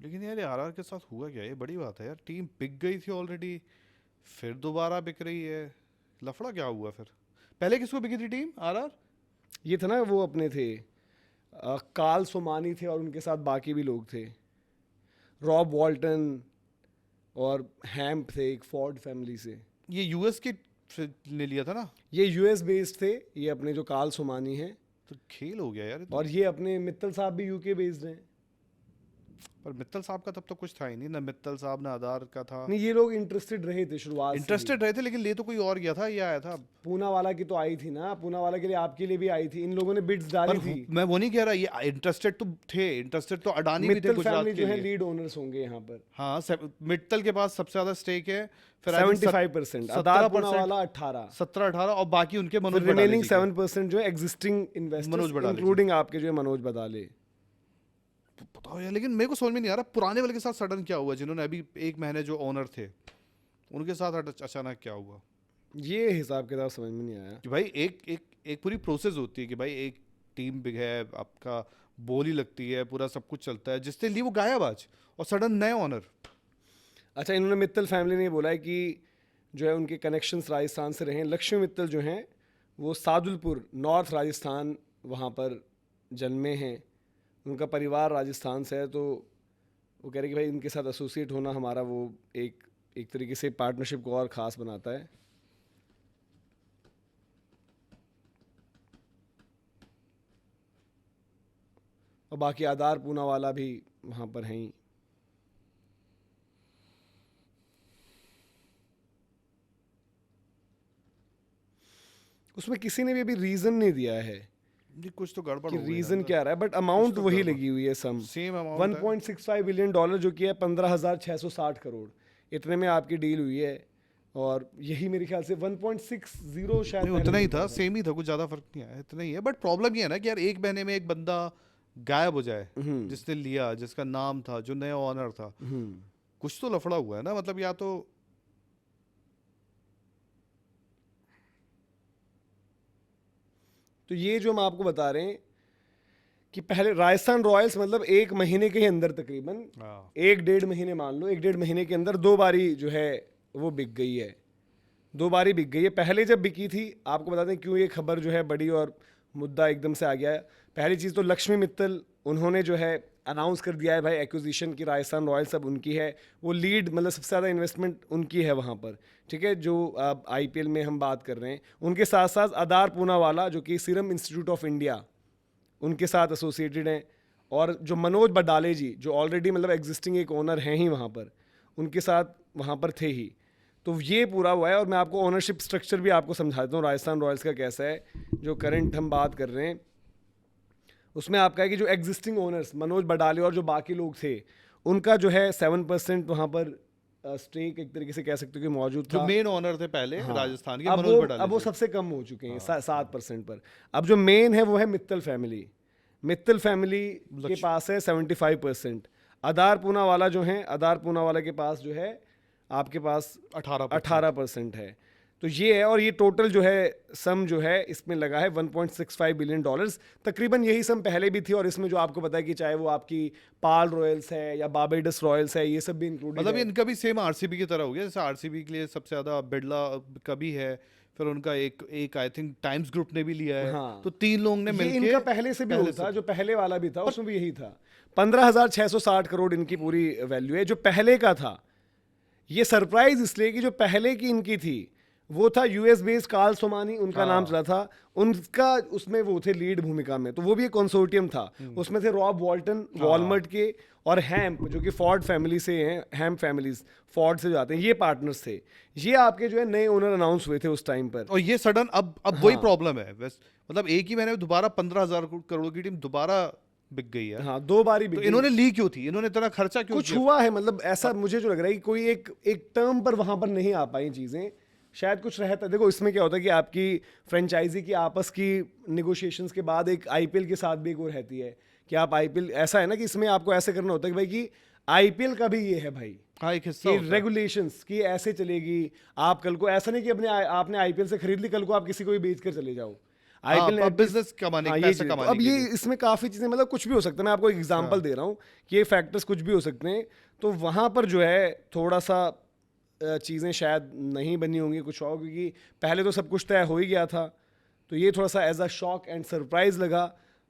लेकिन यार आरआर के साथ हुआ क्या, ये बड़ी बात है यार, टीम बिक गई थी ऑलरेडी, फिर दोबारा बिक रही है, लफड़ा क्या हुआ फिर? पहले किसको बिकी थी टीम आरआर? ये था ना, वो अपने थे कार्ल सोमानी थे और उनके साथ बाकी भी लोग थे, रॉब वॉल्टन और हैम्प थे एक फोर्ड फैमिली से। ये यूएस के से ले लिया था ना? ये यूएस बेस्ड थे, ये अपने जो कार्ल सोमानी हैं, तो खेल हो गया यार ये तो। और ये अपने मित्तल साहब भी यूके बेस्ड हैं। पर मित्तल साहब का तब तो कुछ था ही नहीं ना, मित्तल साहब ना आधार का था। नहीं, ये लोग इंटरेस्टेड रहे थे शुरुआत से ही। इंटरेस्टेड रहे थे, लेकिन ले तो कोई और गया था, ये आया था। पूना वाला की तो आई थी ना, पूना वाला के लिए आपके लिए भी आई थी, इन लोगों ने बिड्स डाली पर थी। मैं वो नहीं कह रहा, ये इंटरेस्टेड तो थे, इंटरेस्टेड तो अडानी भी थे मित्तल गुजरात फैमिली के जो है लिए। लीड ओनर्स होंगे यहाँ पर। हाँ, मित्तल के पास सबसे ज्यादा स्टेक है, फिर 75%, आधार पूना वाला 18, 17-18, और बाकी उनके मनोज बड़ाले रिमेनिंग जी के। 7% जो है एग्जिस्टिंग मनोज इन्वेस्टर्स, बड़ाले जी। इंक्लूडिंग आपके जो है मनोज बदाले। बताओ यार, लेकिन मेरे को समझ में नहीं आ रहा पुराने वाले के साथ सडन क्या हुआ, जिन्होंने अभी एक महीने जो ओनर थे उनके साथ अचानक क्या हुआ? ये हिसाब किताब समझ में नहीं आया कि भाई एक एक एक पूरी प्रोसेस होती है कि भाई एक टीम बिग है, आपका बोली लगती है, पूरा सब कुछ चलता है, जिससे लिए वो गायब आज, और सडन नए ओनर। अच्छा, इन्होंने मित्तल फैमिली ने बोला है कि जो है उनके कनेक्शंस राजस्थान से रहे हैं। लक्ष्मी मित्तल जो हैं वो सादुलपुर नॉर्थ राजस्थान वहाँ पर जन्मे हैं, उनका परिवार राजस्थान से है। तो वो कह रहे कि भाई इनके साथ एसोसिएट होना हमारा वो एक एक तरीके से पार्टनरशिप को और ख़ास बनाता है। और बाकी आधार पूना वाला भी वहाँ पर हैं ही। उसमें किसी ने भी अभी रीज़न नहीं दिया है जी कुछ तो गड़बड़ कि हो गई रीज़न यार। क्या रहा है, बट अमाउंट तो वही गड़बड़। लगी हुई है, सम सेम अमाउंट है। 1.65 बिलियन डॉलर, जो कि है 15,660 करोड़, इतने में आपकी डील हुई है। और यही मेरे ख्याल से 1.60 शायद नहीं, पहले उतना ही लिखा था, सेम ही था, कुछ ज्यादा फर्क नहीं आया, इतना ही है। बट प्रॉब्लम ये है ना कि यार एक महीने में एक बंदा गायब हो जाए, जिसने लिया, जिसका नाम था, जो नया ओनर था, कुछ तो लफड़ा हुआ है ना, मतलब या तो। तो ये जो हम आपको बता रहे हैं कि पहले राजस्थान रॉयल्स मतलब एक महीने के ही अंदर तकरीबन हाँ। 1-1.5 महीने मान लो, 1-1.5 महीने के अंदर 2 बारी जो है वो बिक गई है। 2 बारी बिक गई है। पहले जब बिकी थी, आपको बता दें क्यों ये खबर जो है बड़ी और मुद्दा एकदम से आ गया है। पहली चीज़ तो लक्ष्मी मित्तल, उन्होंने जो है अनाउंस कर दिया है भाई एक्विजिशन की, राजस्थान रॉयल्स अब उनकी है, वो लीड मतलब सबसे ज़्यादा इन्वेस्टमेंट उनकी है वहाँ पर, ठीक है, जो आईपीएल में हम बात कर रहे हैं। उनके साथ साथ आधार पूनावाला जो कि सीरम इंस्टीट्यूट ऑफ इंडिया, उनके साथ एसोसिएटेड हैं। और जो मनोज बडाले जी जो ऑलरेडी मतलब एग्जिस्टिंग एक ओनर हैं ही वहाँ पर, उनके साथ वहाँ पर थे ही। तो ये पूरा हुआ है। और मैं आपको ओनरशिप स्ट्रक्चर भी आपको समझा देता हूँ राजस्थान रॉयल्स का कैसा है, जो करंट हम बात कर रहे हैं उसमें आपका है कि जो एग्जिस्टिंग ओनर्स मनोज बडाले और जो बाकी लोग थे, उनका जो है 7% वहाँ पर स्टेक एक तरीके से कह सकते हो कि मौजूद जो था। मेन ओनर थे पहले हाँ। राजस्थान के, अब मनोज बड़ाले अब वो जी। सबसे कम हो चुके हैं 7% पर। अब जो मेन है वो है मित्तल फैमिली। मित्तल फैमिली के पास है 75%। आधार पूना वाला जो है, आधार पूना वाला के पास जो है आपके पास 18% है। तो ये है। और ये टोटल जो है सम जो है इसमें लगा है 1.65 बिलियन डॉलर्स। तकरीबन यही सम पहले भी थी, और इसमें जो आपको पता है कि चाहे वो आपकी पाल रॉयल्स है या बारबेडस रॉयल्स है, ये सब भी इंक्लूडेड मतलब है। इनका भी सेम आरसीबी की तरह हो गया, जैसे आरसीबी के लिए सबसे ज्यादा बिरला का भी है, फिर उनका एक आई थिंक टाइम्स ग्रुप ने भी लिया है। हाँ। तो 3 लोगों ने ये मिलके इनका पहले से भी पहले होता, से- जो पहले वाला भी था उसमें भी यही था। 15,660 करोड़ इनकी पूरी वैल्यू है जो पहले का था। ये सरप्राइज इसलिए कि जो पहले की इनकी थी वो था यूएस बेस्ड कार्ल सोमानी, उनका नाम चला था, उनका उसमें वो थे लीड भूमिका में। तो वो भी एक कंसोर्टियम था, उसमें थे रॉब वॉल्टन वॉलमार्ट के और हैम्प जो कि फोर्ड फैमिली से हैं, हैम्प फैमिलीज फोर्ड से जाते हैं, ये पार्टनर्स थे। ये आपके जो है नए ओनर अनाउंस हुए थे उस टाइम पर। और ये सडन अब वही प्रॉब्लम है मतलब एक ही महीने में दोबारा 15,000 करोड़ की टीम दोबारा बिक गई है। हाँ, 2 बारी बिक तो गई। इन्होंने ली क्यों थी, इन्होंने इतना खर्चा क्यों कुछ किया? हुआ है, मतलब ऐसा मुझे जो लग रहा है कि कोई एक टर्म पर वहां पर नहीं आ पाई चीजें, शायद कुछ रहता। देखो इसमें क्या होता है कि आपकी फ्रेंचाइजी की आपस की निगोशिएशंस के बाद एक आईपीएल के साथ भी एक वो रहती है कि आप आईपीएल, ऐसा है ना कि इसमें आपको ऐसे करना होता है कि भाई कि आईपीएल का भी ये है भाई हाँ, एक हिस्सा कि होता है। रेगुलेशंस की ऐसे चलेगी। आप कल को ऐसा नहीं कि आपने आईपीएल से खरीद ली, कल को आप किसी को भी बेच कर चले जाओ। आईपीएल बिजनेस कमाने, हाँ, ये पैसा चीज़ है। तो कमाने अब के ये लिए। इसमें काफ़ी चीज़ें मतलब कुछ भी हो सकता है, मैं आपको एक एग्जांपल दे रहा हूँ कि ये फैक्टर्स कुछ भी हो सकते हैं। तो वहाँ पर जो है थोड़ा सा चीज़ें शायद नहीं बनी होंगी कुछ और, क्योंकि पहले तो सब कुछ तय हो ही गया था। तो ये थोड़ा सा as a shock and surprise लगा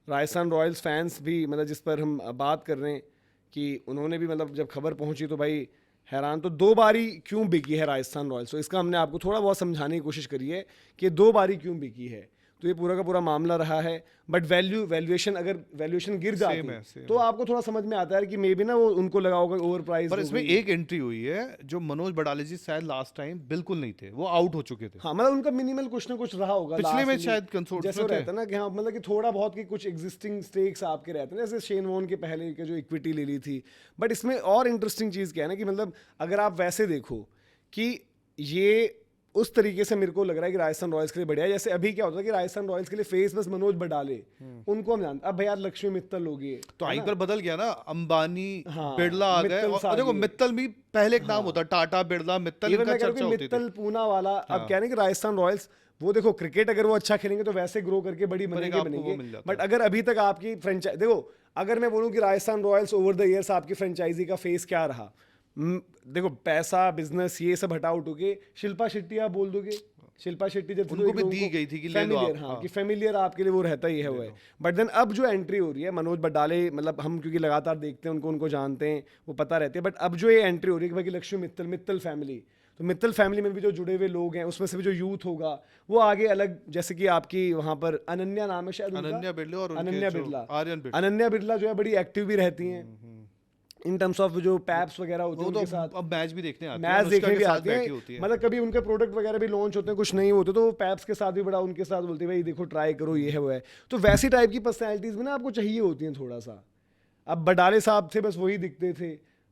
राजस्थान रॉयल्स फैंस भी, मतलब जिस पर हम बात कर रहे हैं कि उन्होंने भी मतलब जब खबर पहुंची तो भाई हैरान। तो 2 बारी क्यों बिकी है राजस्थान रॉयल्स, तो इसका हमने आपको थोड़ा बहुत समझाने की कोशिश करी है कि 2 बारी क्यों बिकी है। तो ये पूरा का पूरा मामला रहा है। बट वैल्यूएशन अगर वैल्यूएशन गिर जाती है same तो आपको थोड़ा समझ में आता है कि मे बी ना वो उनको लगा होगा ओवर प्राइस। पर इसमें एक एंट्री हुई है जो मनोज बड़ाले जी शायद लास्ट टाइम बिल्कुल नहीं थे, वो आउट हो चुके थे। हाँ, मतलब उनका मिनिमल कुछ ना कुछ रहा होगा पिछले last में में, शायद कंसोर्ट जैसे वो रहता है ना कि हाँ मतलब कि थोड़ा बहुत कि कुछ एग्जिस्टिंग स्टेक्स आपके रहते हैं, जैसे शेन वॉर्न के पहले के जो इक्विटी ले ली थी। बट इसमें और इंटरेस्टिंग चीज़ क्या है ना कि मतलब अगर आप वैसे देखो कि ये उस तरीके से मेरे को लग रहा है कि राजस्थान रॉयल्स के लिए बढ़िया है। जैसे अभी क्या होता है कि राजस्थान रॉयल्स के लिए फेस बस मनोज बड़ाले, उनको हम जानते, अब भैया लक्ष्मी मित्तल हो गए तो है ना? आईपीएल बदल गया ना, अंबानी हाँ, बिरला आ गए। मित्तल्स और आ देखो गए। मित्तल भी पहले एक नाम होता, टाटा बिरला मित्तल, इवन इनका मैं कह रहा चर्चा हूँ कि होती थी। मित्तल पूना वाला, अब क्या है ना कि राजस्थान रॉयल्स वो देखो क्रिकेट अगर वो अच्छा खेलेंगे तो वैसे ग्रो करके बड़ी बनेंगे आपको वो मिल बनेंगे। जाता बट अगर अभी तक आपकी फ्रेंचाइज देखो, अगर मैं बोलूँ कि Rajasthan Royals over the years आपकी फ्रेंचाइजी का फेस क्या रहा, देखो पैसा बिजनेस ये सब हटा उठ के शिल्पा शेट्टी आप बोल दोगे, शिल्पा शेट्टी जब थी तो उनको एक भी लोगों दी को गई थी कि ले लो फेमिलियर, आप। हाँ हाँ। कि फेमिलियर आपके लिए वो रहता ही है वो है। बट देन अब जो एंट्री हो रही है मनोज बड़ाले, मतलब हम क्योंकि लगातार देखते हैं उनको, उनको जानते हैं, वो पता रहती है। बट अब जो ये एंट्री हो रही है कि भाई लक्ष्मी मित्तल, मित्तल फैमिली, तो मित्तल फैमिली में भी जो जुड़े हुए लोग हैं उसमें से भी जो यूथ होगा वो आगे अलग, जैसे कि आपकी वहाँ पर अनन्या नाम है शायद उनका, अनन्या बिरला और उनके अनन्या जो बिरला, आर्यन बिरला। अनन्या बिरला जो है बड़ी एक्टिव भी रहती हैं इन टर्म्स ऑफ जो पैप्स वगैरह होते हैं वो तो उनके साथ, अब मैच भी देखने आते हैं, मैच अनुष्का देखने के भी साथ आते बैठी हैं। होती है। मतलब कभी उनके प्रोडक्ट वगैरह भी लॉन्च होते हैं, कुछ नहीं होते तो वो पैप्स के साथ भी बड़ा उनके साथ बोलते हैं भाई देखो ट्राई करो ये है वो है। तो वैसी टाइप की पर्सनैलिटीज भी ना आपको चाहिए होती हैं थोड़ा सा। अब बड़ाले साहब थे बस वही दिखते थे,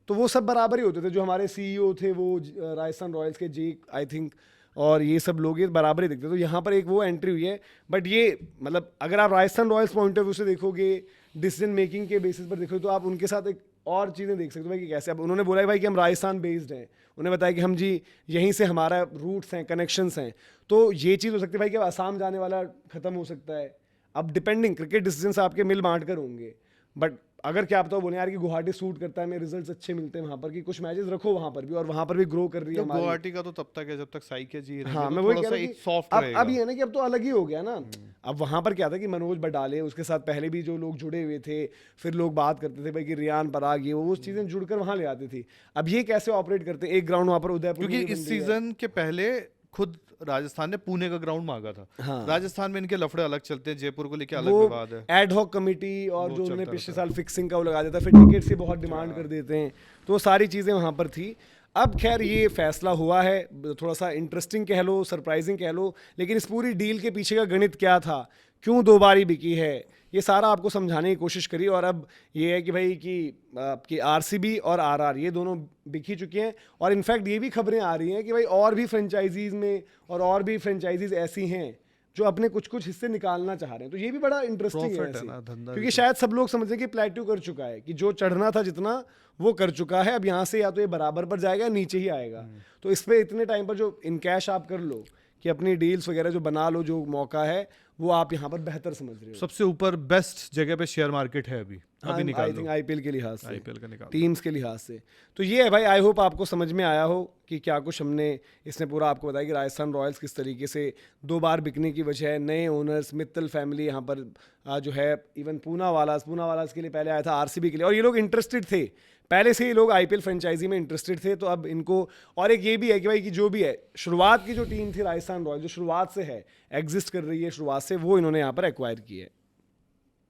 तो वो सब बराबर ही होते थे। जो हमारे सीईओ थे वो राजस्थान रॉयल्स के जेक आई थिंक, और ये सब लोग ये बराबर ही दिखते। तो यहाँ पर एक वो एंट्री हुई है। बट ये मतलब अगर आप Rajasthan Royals point of view से देखोगे, डिसीजन मेकिंग के बेसिस पर देखोगे, तो आप उनके साथ एक और चीज़ें देख सकते हो भाई कि कैसे। अब उन्होंने बोला है भाई कि हम राजस्थान बेस्ड हैं, उन्हें बताया कि हम जी यहीं से हमारा रूट्स हैं, कनेक्शंस हैं। तो ये चीज़ हो सकती है भाई कि अब आसाम जाने वाला ख़त्म हो सकता है। अब डिपेंडिंग क्रिकेट डिसीजंस आपके मिल बांट कर होंगे। बट अगर क्या पता बोले यार कि गुवाहाटी सूट करता है, मेरे रिजल्ट्स अच्छे मिलते हैं वहाँ पर, कि कुछ मैचेस रखो वहाँ पर भी, और वहाँ पर भी ग्रो कर रही है तो हमारी। गुवाहाटी का तो तब तक है जब तक साई के जी रहेंगे, हाँ, तो मैं वही थोड़ा कह सा रहा हूँ एक कि सॉफ्ट अब रहेगा। ये है ना कि अब तो अलग ही हो गया ना। अब वहाँ पर क्या था कि मनोज बड़ाले, उसके साथ पहले भी जो लोग जुड़े हुए थे, फिर लोग बात करते थे भाई कि रियान पराग, ये वो चीज़ें जुड़कर वहाँ ले आती थी। अब ये कैसे ऑपरेट करते हैं, एक ग्राउंड वहाँ पर उदयपुर में क्योंकि भी इस बन रही है। सीजन के पहले खुद राजस्थान ने पुणे का ग्राउंड मांगा था। हाँ। राजस्थान में इनके लफड़े अलग चलते हैं, जयपुर को लेके अलग वो विवाद है। एड हॉक कमिटी और वो जो उन्होंने चलता पिछले रहता साल फिक्सिंग का वो लगा देता, फिर टिकट से बहुत डिमांड कर देते हैं, तो वो सारी चीज़ें वहाँ पर थी। अब खैर ये फैसला हुआ है, थोड़ा सा इंटरेस्टिंग कह लो, सरप्राइजिंग कह लो, लेकिन इस पूरी डील के पीछे का गणित क्या था, क्यों 2 बारी बिकी है, ये सारा आपको समझाने की कोशिश करी। और अब ये है कि भाई कि आपकी आरसीबी और आरआर ये दोनों बिक ही चुके हैं। और इनफैक्ट ये भी खबरें आ रही हैं कि भाई और भी फ्रेंचाइजीज में और भी फ्रेंचाइजीज ऐसी हैं जो अपने कुछ कुछ हिस्से निकालना चाह रहे हैं। तो ये भी बड़ा इंटरेस्टिंग है Profit है ऐसे, ना, धंधा भी क्योंकि तो। शायद सब लोग समझ रहे हैं कि प्लेट्यू कर चुका है, कि जो चढ़ना था जितना वो कर चुका है, अब यहाँ से या तो ये बराबर पर जाएगा या नीचे ही आएगा। तो इस पे इतने टाइम पर जो इन कैश आप कर लो कि अपनी डील्स वगैरह जो बना लो, जो मौका है वो आप यहाँ पर बेहतर समझ रहे हो। सबसे ऊपर बेस्ट जगह पे शेयर मार्केट है अभी आई निकाल थिंक लो। आईपीएल के लिहाज से, आईपीएल का निकाल लो। टीम्स के लिहाज से। तो ये है भाई, आई होप आपको समझ में आया हो कि क्या कुछ हमने इसमें पूरा आपको बताया कि राजस्थान रॉयल्स किस तरीके से 2 बार बिकने की वजह है। नए ओनर्स, मित्तल फैमिली यहाँ पर जो है, इवन पूना वालास के लिए पहले आया था, आरसीबी के लिए, और ये लोग इंटरेस्टेड थे पहले से ही, लोग आईपीएल फ्रेंचाइजी में इंटरेस्टेड थे। तो अब इनको, और एक ये भी है कि भाई कि जो भी है शुरुआत की जो टीम थी राजस्थान रॉयल्स, जो शुरुआत से है, एग्जिस्ट कर रही है शुरुआत से, वो इन्होंने यहाँ पर एक्वायर की है।